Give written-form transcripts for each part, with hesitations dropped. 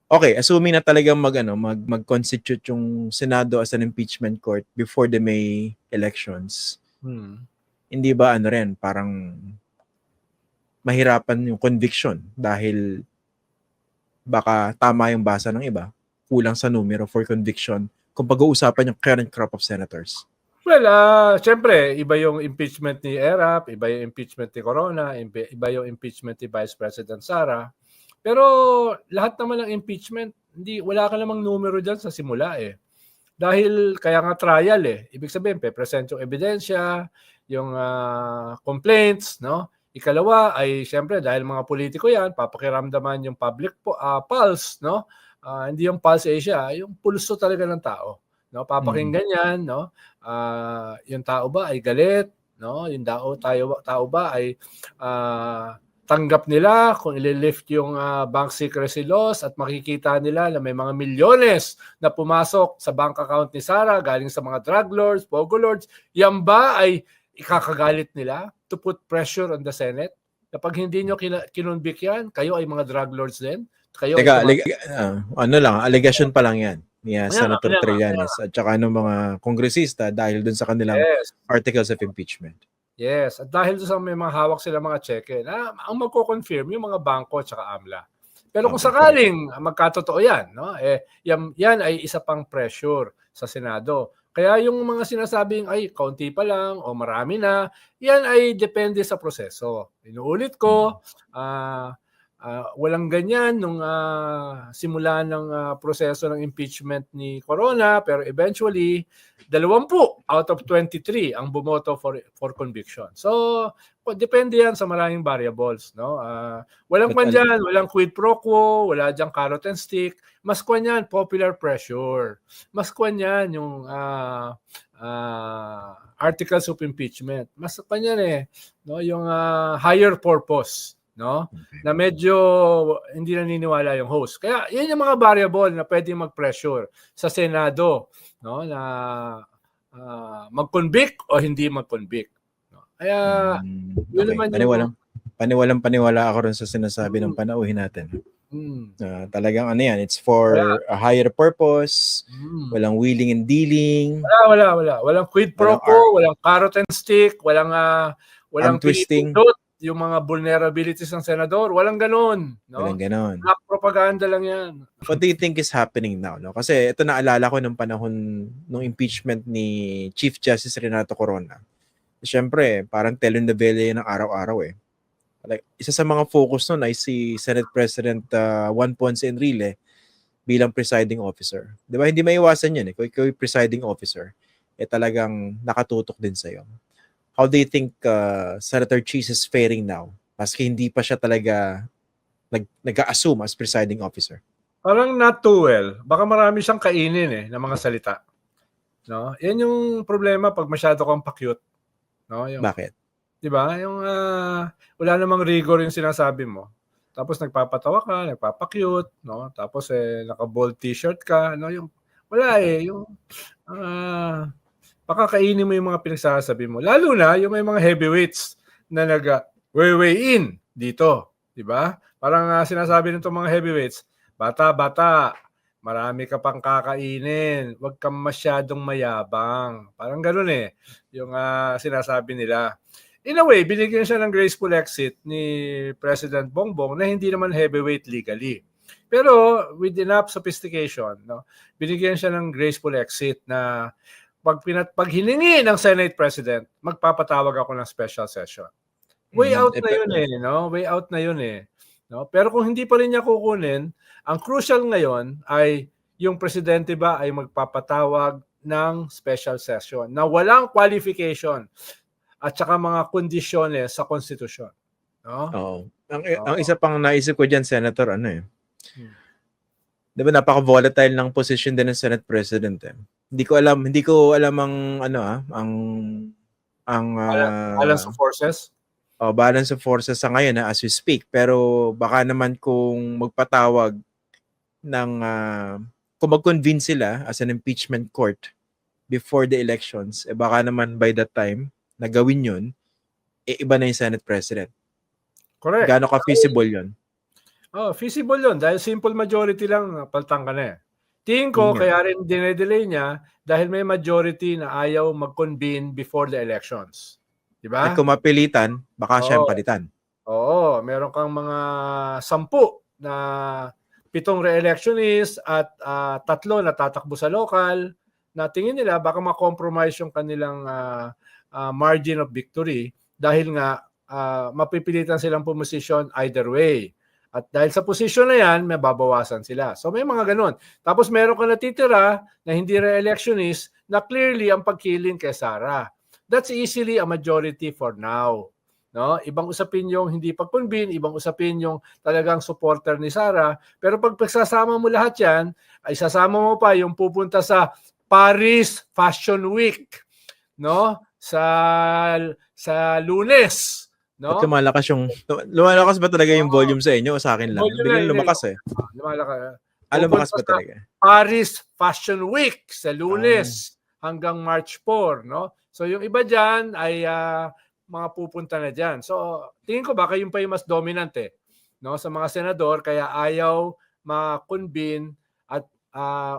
Okay, assuming na talagang mag-constitute yung Senado as an impeachment court before the May elections, hindi ba rin, parang mahirapan yung conviction dahil baka tama yung basa ng iba, kulang sa numero for conviction kung pag-uusapan yung current crop of senators? Well, siyempre, iba yung impeachment ni Erap, iba yung impeachment ni Corona, iba yung impeachment ni Vice President Sara. Pero lahat naman ng impeachment, wala ka namang numero dyan sa simula eh. Dahil kaya nga trial eh. Ibig sabihin, present yung ebidensya, yung complaints, no? Ikalawa ay siyempre dahil mga politiko yan, papakiramdaman yung public pulse, no? Hindi yung pulse Asia, yung pulso talaga ng tao. No, papakinggan yan, no? Yung tao ba ay galit, no? Yung tao ba ay tanggap nila kung ililift yung bank secrecy laws at makikita nila na may mga milyones na pumasok sa bank account ni Sara galing sa mga drug lords, pogo lords. Yan ba ay ikakagalit nila to put pressure on the Senate? Kapag hindi nyo kinonvict yan, kayo ay mga drug lords din? Kayo Teka, allegation pa lang yan. Yeah, Senator Trillanes at saka ng mga kongresista dahil dun sa kanilang articles of impeachment. Yes, at dahil sa may mga hawak sila mga cheque, ang magko-confirm yung mga bangko at saka AMLA. Pero kung sakaling magkatotoo yan, no? Yan ay isa pang pressure sa Senado. Kaya yung mga sinasabing ay kaunti pa lang o marami na, yan ay depende sa proseso. Inuulit ko, walang ganyan nung simula ng proseso ng impeachment ni Corona, pero eventually 20 out of 23 ang bumoto for conviction. So depende yan sa maraming variables, no? Walang man dyan, walang quid pro quo, wala dyan carrot and stick. Mas kwan yan popular pressure. Mas kwan yan yung articles of impeachment. Mas kwan yan no? Yung higher purpose, no? Na medyo hindi naniniwala yung host. Kaya yan yung mga variable na pwedeng mag-pressure sa Senado, no? Na mag-convict o hindi mag-convict. No? Kaya yun naman yung paniwalang-paniwala ako rin sa sinasabi ng panauhin natin. Talagang yan, it's for a higher purpose, walang wheeling and dealing. Walang quid pro quo, walang carrot and stick, walang twisting. Yung mga vulnerabilities ng senador, walang ganon. No? Walang ganon. Propaganda lang yan. What do you think is happening now? No? Kasi ito naalala ko ng panahon ng impeachment ni Chief Justice Renato Corona. Siyempre, parang telenovela yan ng araw-araw eh. Like, isa sa mga focus nun ay si Senate President Juan Ponce Enrile bilang presiding officer. Di ba? Hindi maiwasan yan eh. Kung ikaw yung presiding officer, talagang nakatutok din sa'yo. How do you think Senator Cheese is faring now? Maski hindi pa siya talaga nag-assume as presiding officer. Parang not too well. Baka marami siyang kainin ng mga salita. No? Yan yung problema pag masyado kang pa-cute. No? Bakit? Diba? Yung wala namang rigor yung sinasabi mo. Tapos nagpapatawa ka, nagpapa-cute, no? Tapos naka-bold t-shirt ka, no? Yung wala yung pakakainin mo yung mga pinagsasabi mo. Lalo na yung may mga heavyweights na nag-weigh in dito. Diba? Parang sinasabi nito mga heavyweights, bata, marami ka pang kakainin. Huwag kang masyadong mayabang. Parang ganun yung sinasabi nila. In a way, binigyan siya ng graceful exit ni President Bongbong na hindi naman heavyweight legally. Pero with enough sophistication, no, binigyan siya ng graceful exit na pag hiningi ng Senate President, magpapatawag ako ng special session. Way out na yun no? Way out na yun no? Pero kung hindi pa rin niya kukunin, ang crucial ngayon ay yung presidente ba ay magpapatawag ng special session na walang qualification at saka mga kondisyones sa konstitusyon. No? Oo. Ang isa pang naisip ko diyan, Senator, Di ba napaka-volatile ng position din ng Senate President Hindi ko alam ang balance of forces. Balance of forces sa ngayon as we speak, pero baka naman kung magpatawag ng kung mag-convince sila as an impeachment court before the elections, baka naman by that time na gawin yun, iba na yung Senate President. Correct. Gaano ka feasible yun? Oh, feasible 'yun dahil simple majority lang paltang ka na, eh. Tingin Yun ko nga. kaya rin dine-delay niya dahil may majority na ayaw mag-convene before the elections, 'di At ba? kung mapilitan, baka siya ang Oo, palitan. oo, meron kang mga 10 na 7 re-electionist at 3 na tatakbo sa lokal na tingin nila baka ma-compromise yung kanilang, margin of victory dahil nga, mapipilitan silang pumosisyon either way. At dahil sa posisyon na 'yan, mababawasan sila. So may mga gano'n. Tapos meron kang natitira na hindi re-electionist na clearly ang pagkiling kay Sara. That's easily a majority for now, 'no? Ibang usapin yung hindi pag-convene, ibang usapin yung talagang supporter ni Sara. Pero pag pagsasama mo lahat 'yan, ay sasama mo pa yung pupunta sa Paris Fashion Week, 'no? Sa Lunes, Ba't 'no? lumalakas ba talaga yung Oo, volume sa inyo o sa akin lang? volume lang Biglang hindi. lumakas, eh. Lumalaki. Lumakas Pupunta ba sa talaga? Paris Fashion Week sa Ah, Lunes hanggang March 4, 'no? So yung iba diyan ay, mga pupunta na diyan. So tingin ko baka yun pa yung mas dominant, eh, 'no, sa mga senador kaya ayaw ma-convene at,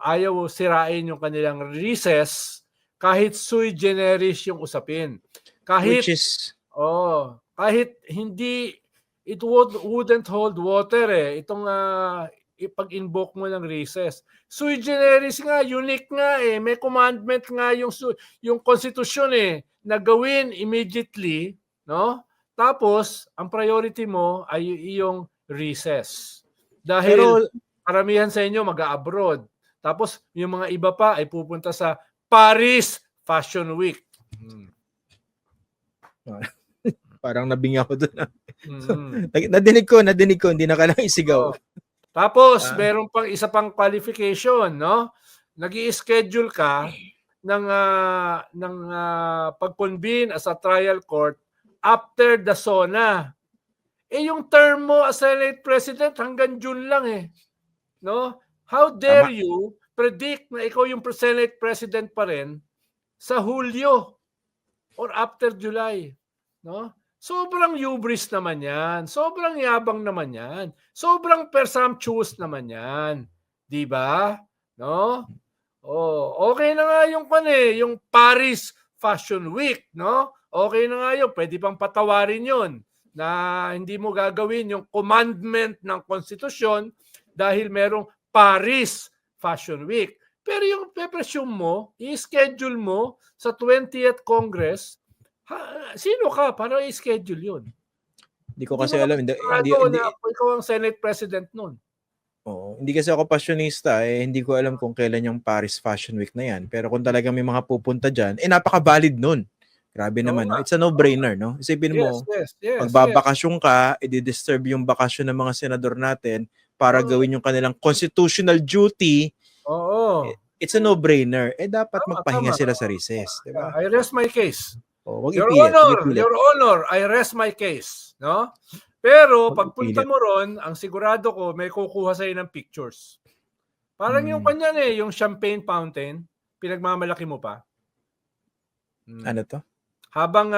ayaw sirain yung kanilang recess kahit sui generis yung usapin. which Kahit is kahit hindi wouldn't hold water, eh, itong, ipag-invoke mo ng recess. Sui generis nga, unique nga, eh, may commandment nga yung konstitusyon, eh, na gawin immediately, 'no? Tapos ang priority mo ay iyong recess. Dahil pero karamihan sa inyo mag-a-abroad, tapos yung mga iba pa ay pupunta sa Paris Fashion Week. Hmm. parang nabingi ako dun, ah. Mm. Nadinig ko, hindi na kailangang isigaw. Oo. Tapos Ah, meron pang isa pang qualification, 'no? Nag-i-schedule ka ng pag-convene as a trial court after the SONA. Eh, yung term mo as Senate President hanggang June lang, eh, 'no? How dare tama. you predict na ikaw yung Senate President pa rin sa Hulyo or after July, 'no? Sobrang hubris naman 'yan, sobrang yabang naman 'yan, sobrang presumptuous naman 'yan, 'di ba? 'No? Oh, okay na nga yung yung Paris Fashion Week, 'no? Okay na nga yun, puwede pang patawarin yun na hindi mo gagawin yung commandment ng konstitusyon dahil merong Paris Fashion Week. Pero yung pe-presume mo, i-schedule mo sa 20th Congress, sino ka para i-schedule yun? Hindi ko Hindi kasi naman alam, hindi hindi sigurado hindi na ikaw ang Senate President nun. oo, hindi kasi ako pasyonista, eh, hindi ko alam kung kailan yung Paris Fashion Week na 'yan. Pero kung talagang may mga pupunta diyan, eh, napaka-valid nun. Grabe Oo naman, 'no? nga, It's a oo nga. no-brainer, 'no? Isipin Yes, mo, yes, yes, yes. magbabakasyon ka, idi-disturb yung bakasyon ng mga senador natin para Oo, gawin yung kanilang constitutional duty, oo. it's a no-brainer. Eh, dapat Tama, magpahinga tama. sila sa recess, 'di Yeah, ba? I rest my case. Oh, 'wag ipilit, Your Honor, I rest my case, 'no? Pero 'wag pagpunta ipilit. mo ron, ang sigurado ko may kukuha sa'yo ng pictures. Parang yung Hmm, kanyan, eh, yung champagne fountain, pinagmamalaki mo pa. ano Hmm. 'to? Habang,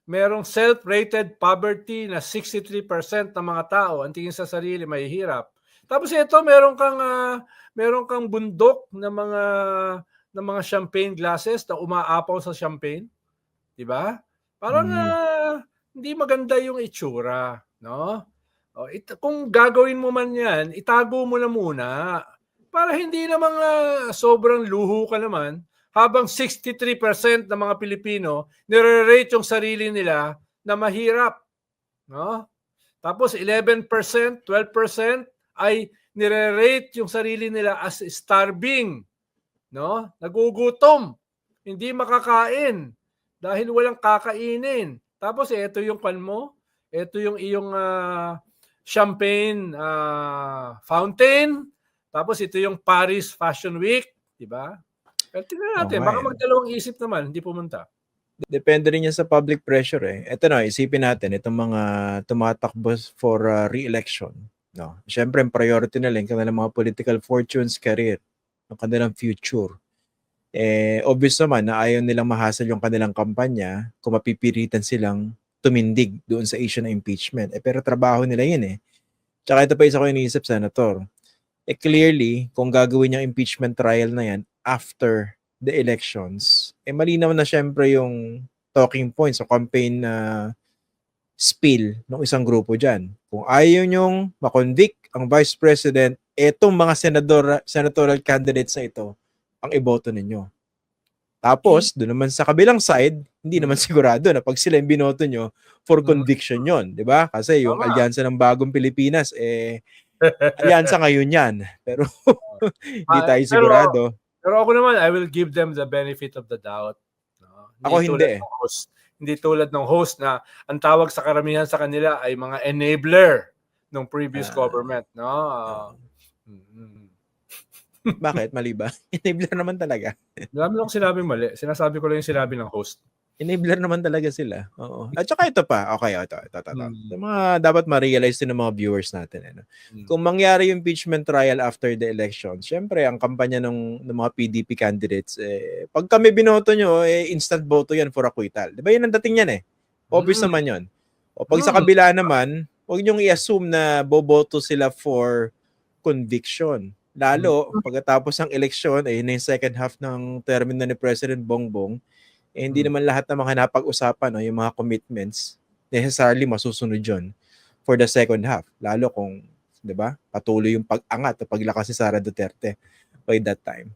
merong self-rated poverty na 63% ng mga tao ang tingin sa sarili mahihirap. Tapos ito meron kang bundok ng mga champagne glasses na umaapaw sa champagne, 'di ba? Parang, Hmm, hindi maganda yung itsura, 'no? Oh, kung gagawin mo man 'yan, itago mo na muna para hindi naman, sobrang luho ka naman habang 63% ng mga Pilipino nire-rate yung sarili nila na mahirap, 'no? Tapos 11%, 12% ay nire-rate yung sarili nila as starving, 'no? Nagugutom, hindi makakain dahil walang kakainin. Tapos ito yung mo, ito yung iyong, champagne, fountain, tapos ito yung Paris Fashion Week, 'di ba? Pero tingnan oo natin nga, baka eh. magdalawang isip naman, hindi pumunta. Depende rin yan sa public pressure, eh. Eto na, isipin natin itong mga tumatakbo for, re-election, 'no? Siyempre ang priority nila yung kanilang mga political fortunes, career, yung kanilang future. Eh, obvious naman na ayaw nilang ma-hassle yung kanilang kampanya kung mapipilitan silang tumindig doon sa issue ng impeachment. Eh, pero trabaho nila yun, eh. Tsaka ito pa isa ko iniisip, Senator. Clearly, kung gagawin yung impeachment trial na yan after the elections, malinaw na syempre yung talking points o campaign na spill ng isang grupo dyan. Kung ayaw nyong makonvict ang Vice President, etong mga senatorial candidates na ito ang iboto ninyo. Tapos, doon naman sa kabilang side, hindi naman sigurado na pag sila yung binoto nyo, for conviction yon, di ba? Kasi yung Tama. alyansa ng Bagong Pilipinas, alyansa ngayon yan. Pero hindi tayo sigurado. Pero ako naman, I will give them the benefit of the doubt. No? Ako hindi. Hindi tulad ng host na ang tawag sa karamihan sa kanila ay mga enabler ng previous government. No? Bakit? Mali ba? Enabler naman talaga. Dami lang sinabing mali. Sinasabi ko lang yung sinabi ng host. Enabler naman talaga sila. Oo. At saka ito pa. Okay, ito. Ito mga dapat ma-realize din ng mga viewers natin. Kung mangyari yung impeachment trial after the election, syempre, ang kampanya ng mga PDP candidates, pag kami binoto nyo, instant boto yan for acquittal. Di ba yun ang dating yan Obvious naman yun. O pag sa kabila naman, huwag nyong i-assume na boboto sila for conviction. Lalo, pagkatapos ng eleksyon, yun na yung second half ng termino ni President Bongbong, hindi naman lahat ng mga napag-usapan, yung mga commitments, necessarily masusunod yun for the second half. Lalo kung, di ba, patuloy yung pag-angat o paglakas ni Sara Duterte by that time.